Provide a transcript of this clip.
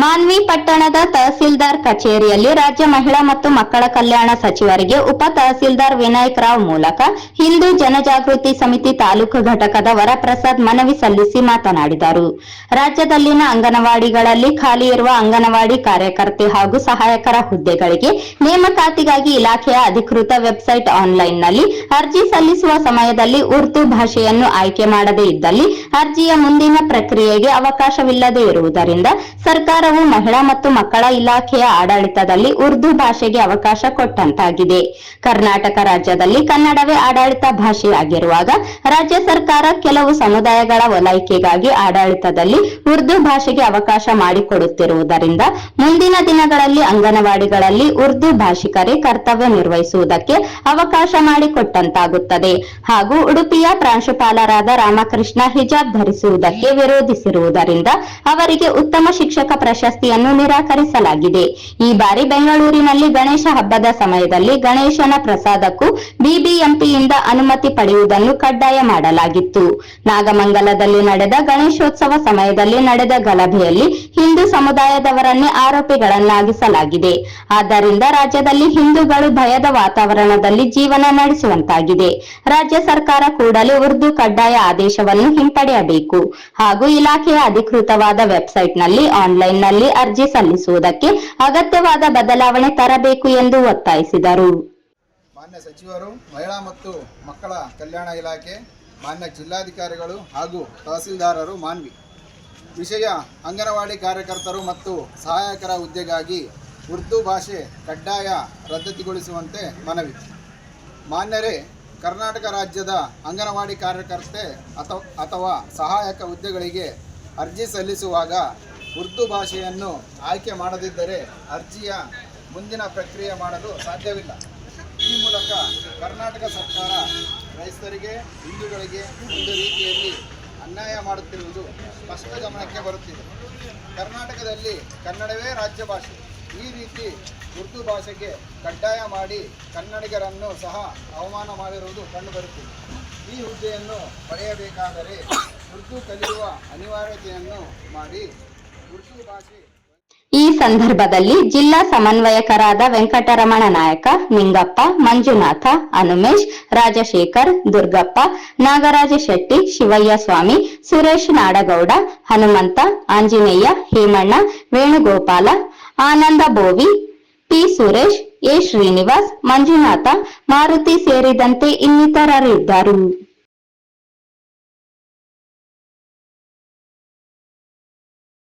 ಮಾನ್ವಿ ಪಟ್ಟಣದ ತಹಸೀಲ್ದಾರ್ ಕಚೇರಿಯಲ್ಲಿ ರಾಜ್ಯ ಮಹಿಳಾ ಮತ್ತು ಮಕ್ಕಳ ಕಲ್ಯಾಣ ಸಚಿವರಿಗೆ ಉಪ ತಹಸೀಲ್ದಾರ್ ವಿನಾಯಕ್ ರಾವ್ ಮೂಲಕ ಹಿಂದೂ ಜನಜಾಗೃತಿ ಸಮಿತಿ ತಾಲೂಕು ಘಟಕದ ವರಪ್ರಸಾದ್ ಮನವಿ ಸಲ್ಲಿಸಿ ಮಾತನಾಡಿದರು. ರಾಜ್ಯದಲ್ಲಿನ ಅಂಗನವಾಡಿಗಳಲ್ಲಿ ಖಾಲಿ ಇರುವ ಅಂಗನವಾಡಿ ಕಾರ್ಯಕರ್ತೆ ಹಾಗೂ ಸಹಾಯಕರ ಹುದ್ದೆಗಳಿಗೆ ನೇಮಕಾತಿಗಾಗಿ ಇಲಾಖೆಯ ಅಧಿಕೃತ ವೆಬ್ಸೈಟ್ ಆನ್ಲೈನ್ನಲ್ಲಿ ಅರ್ಜಿ ಸಲ್ಲಿಸುವ ಸಮಯದಲ್ಲಿ ಉರ್ದು ಭಾಷೆಯನ್ನು ಆಯ್ಕೆ ಮಾಡದೇ ಇದ್ದಲ್ಲಿ ಅರ್ಜಿಯ ಮುಂದಿನ ಪ್ರಕ್ರಿಯೆಗೆ ಅವಕಾಶವಿಲ್ಲದೆ ಇರುವುದರಿಂದ ಸರ್ಕಾರವು ಮಹಿಳಾ ಮತ್ತು ಮಕ್ಕಳ ಇಲಾಖೆಯ ಆಡಳಿತದಲ್ಲಿ ಉರ್ದು ಭಾಷೆಗೆ ಅವಕಾಶ ಕೊಟ್ಟಂತಾಗಿದೆ. ಕರ್ನಾಟಕ ರಾಜ್ಯದಲ್ಲಿ ಕನ್ನಡವೇ ಆಡಳಿತ ಭಾಷೆಯಾಗಿರುವಾಗ ರಾಜ್ಯ ಸರ್ಕಾರ ಕೆಲವು ಸಮುದಾಯಗಳ ಓಲೈಕೆಗಾಗಿ ಆಡಳಿತದಲ್ಲಿ ಉರ್ದು ಭಾಷೆಗೆ ಅವಕಾಶ ಮಾಡಿಕೊಡುತ್ತಿರುವುದರಿಂದ ಮುಂದಿನ ದಿನಗಳಲ್ಲಿ ಅಂಗನವಾಡಿಗಳಲ್ಲಿ ಉರ್ದು ಭಾಷಿಕರೇ ಕರ್ತವ್ಯ ನಿರ್ವಹಿಸುವುದಕ್ಕೆ ಅವಕಾಶ ಮಾಡಿಕೊಟ್ಟಂತಾಗುತ್ತದೆ ಹಾಗೂ ಉಡುಪಿಯ ಪ್ರಾಂಶುಪಾಲರಾದ ರಾಮಕೃಷ್ಣ ಹಿಜಾಬ್ ಧರಿಸುವುದಕ್ಕೆ ವಿರೋಧಿಸಿರುವುದರಿಂದ ಅವರಿಗೆ ಉತ್ತಮ ಶಿಕ್ಷಕ ಪ್ರಶಸ್ತಿಯನ್ನು ನಿರಾಕರಿಸಲಾಗಿದೆ. ಈ ಬಾರಿ ಬೆಂಗಳೂರಿನಲ್ಲಿ ಗಣೇಶ ಹಬ್ಬದ ಸಮಯದಲ್ಲಿ ಗಣೇಶನ ಪ್ರಸಾದಕ್ಕೂ ಬಿಬಿಎಂಪಿಯಿಂದ ಅನುಮತಿ ಪಡೆಯುವುದನ್ನು ಕಡ್ಡಾಯ ಮಾಡಲಾಗಿತ್ತು. ನಾಗಮಂಗಲದಲ್ಲಿ ನಡೆದ ಗಣೇಶೋತ್ಸವ ಸಮಯದಲ್ಲಿ ನಡೆದ ಗಲಭೆಯಲ್ಲಿ ಹಿಂದೂ ಸಮುದಾಯದವರನ್ನೇ ಆರೋಪಿಗಳನ್ನಾಗಿಸಲಾಗಿದೆ. ಆದ್ದರಿಂದ ರಾಜ್ಯದಲ್ಲಿ ಹಿಂದೂಗಳು ಭಯದ ವಾತಾವರಣದಲ್ಲಿ ಜೀವನ ನಡೆಸುವಂತಾಗಿದೆ. ರಾಜ್ಯ ಸರ್ಕಾರ ಕೂಡಲೇ ಉರ್ದು ಕಡ್ಡಾಯ ಆದೇಶವನ್ನು ಹಿಂಪಡೆಯಬೇಕು ಹಾಗೂ ಇಲಾಖೆಯ ಅಧಿಕೃತವಾದ ವೆಬ್ಸೈಟ್ನಲ್ಲಿ ಆನ್ಲೈನ್ನಲ್ಲಿ ಅರ್ಜಿ ಸಲ್ಲಿಸುವುದಕ್ಕೆ ಅಗತ್ಯವಾದ ಬದಲಾವಣೆ ತರಬೇಕು ಎಂದು ಒತ್ತಾಯಿಸಿದರು. ಮಾನ್ಯ ಸಚಿವರು, ಮಹಿಳಾ ಮತ್ತು ಮಕ್ಕಳ ಕಲ್ಯಾಣ ಇಲಾಖೆ, ಮಾನ್ಯ ಜಿಲ್ಲಾಧಿಕಾರಿಗಳು ಹಾಗೂ ತಹಸೀಲ್ದಾರರು ಮಾನ್ವಿ. ವಿಷಯ ಅಂಗನವಾಡಿ ಕಾರ್ಯಕರ್ತರು ಮತ್ತು ಸಹಾಯಕರ ಹುದ್ದೆಗಾಗಿ ಉರ್ದು ಭಾಷೆ ಕಡ್ಡಾಯ ರದ್ದತಿಗೊಳಿಸುವಂತೆ ಮನವಿ. ಮಾನ್ಯರೇ, ಕರ್ನಾಟಕ ರಾಜ್ಯದ ಅಂಗನವಾಡಿ ಕಾರ್ಯಕರ್ತೆ ಅಥವಾ ಸಹಾಯಕ ಹುದ್ದೆಗಳಿಗೆ ಅರ್ಜಿ ಸಲ್ಲಿಸುವಾಗ ಉರ್ದು ಭಾಷೆಯನ್ನು ಆಯ್ಕೆ ಮಾಡದಿದ್ದರೆ ಅರ್ಜಿಯ ಮುಂದಿನ ಪ್ರಕ್ರಿಯೆ ಮಾಡಲು ಸಾಧ್ಯವಿಲ್ಲ. ಈ ಮೂಲಕ ಕರ್ನಾಟಕ ಸರ್ಕಾರ ಕ್ರೈಸ್ತರಿಗೆ, ಹಿಂದೂಗಳಿಗೆ ಒಂದು ರೀತಿಯಲ್ಲಿ ಅನ್ಯಾಯ ಮಾಡುತ್ತಿರುವುದು ಸ್ಪಷ್ಟ ಗಮನಕ್ಕೆ ಬರುತ್ತಿದೆ. ಕರ್ನಾಟಕದಲ್ಲಿ ಕನ್ನಡವೇ ರಾಜ್ಯ ಭಾಷೆ. ಈ ರೀತಿ ಉರ್ದು ಭಾಷೆಗೆ ಕಡ್ಡಾಯ ಮಾಡಿ ಕನ್ನಡಿಗರನ್ನು ಸಹ ಅವಮಾನ ಮಾಡಿರುವುದು ಕಂಡುಬರುತ್ತಿದೆ. ಈ ಹುದ್ದೆಯನ್ನು ಪಡೆಯಬೇಕಾದರೆ ಉರ್ದು ಕಲಿಯುವ ಅನಿವಾರ್ಯತೆಯನ್ನು ಮಾಡಿ ಉರ್ದು ಭಾಷೆ. ಈ ಸಂದರ್ಭದಲ್ಲಿ ಜಿಲ್ಲಾ ಸಮನ್ವಯಕರಾದ ವೆಂಕಟರಮಣ ನಾಯಕ, ನಿಂಗಪ್ಪ, ಮಂಜುನಾಥ, ಅನುಮೇಶ್, ರಾಜಶೇಖರ್, ದುರ್ಗಪ್ಪ, ನಾಗರಾಜ ಶೆಟ್ಟಿ, ಶಿವಯ್ಯ ಸ್ವಾಮಿ, ಸುರೇಶ್ ನಾಡಗೌಡ, ಹನುಮಂತ, ಆಂಜನೇಯ, ಹೇಮಣ್ಣ, ವೇಣುಗೋಪಾಲ, ಆನಂದ ಬೋವಿ, ಪಿ ಸುರೇಶ್, ಎ ಶ್ರೀನಿವಾಸ್, ಮಂಜುನಾಥ, ಮಾರುತಿ ಸೇರಿದಂತೆ ಇನ್ನಿತರರಿದ್ದರು.